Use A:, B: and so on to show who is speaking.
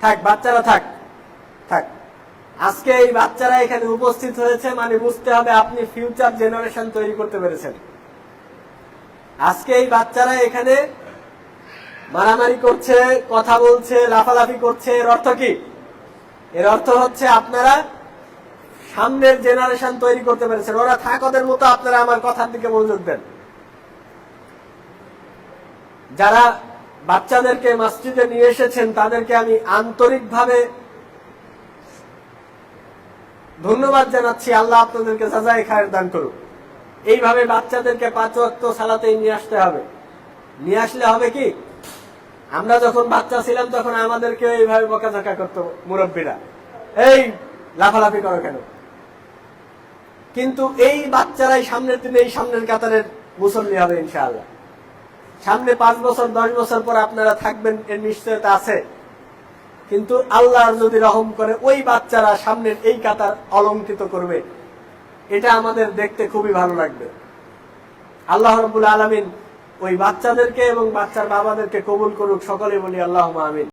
A: থাক বাচ্চারা থাক থাক। আজকে এই বাচ্চারা এখানে উপস্থিত হয়েছে মানে বুঝতে হবে আপনি ফিউচার জেনারেশন তৈরি করতে পেরেছেন। আজকে এই বাচ্চারা এখানে মারামারি করছে, কথা বলছে, লাফালাফি করছে, এর অর্থ কি? এর অর্থ হচ্ছে আপনারা সামনের জেনারেশন তৈরি করতে পেরেছেন। ওরা থাক ওদের মতো, আপনারা আমার কথার দিকে মনোযোগ দেন। যারা বাচ্চাদেরকে মসজিদে নিয়ে এসেছেন তাদেরকে আমি আন্তরিকভাবে ধন্যবাদ জানাচ্ছি। আল্লাহ আপনাদেরকে জাযায়ে খায়ের দান করুন। এইভাবে বাচ্চাদেরকে 5 ওয়াক্ত সালাতে নিয়ে আসতে হবে। নিয়ে আসলে হবে কি, আমরা যখন বাচ্চা ছিলাম তখন আমাদেরকে এইভাবে বকাঝকা করতো মুরব্বীরা, এই লাফালাফি করো কেন? কিন্তু এই বাচ্চারাই সামনের দিনে এই সামনের কাতারের মুসল্লি হবে ইনশাআল্লাহ। সামনে 5 বছর 10 বছর পর আপনারা থাকবেন এর নিশ্চয়তা আছে। কিন্তু আল্লাহ যদি রহম করে ওই বাচ্চারা সামনের এই কাতার অলঙ্কৃত করবে, এটা আমাদের দেখতে খুবই ভালো লাগবে। আল্লাহ রাব্বুল আলামিন ওই বাচ্চাদেরকে এবং বাচ্চার বাবাদেরকে কবুল করুক। সকলে বলি আল্লাহুম্মা আমিন।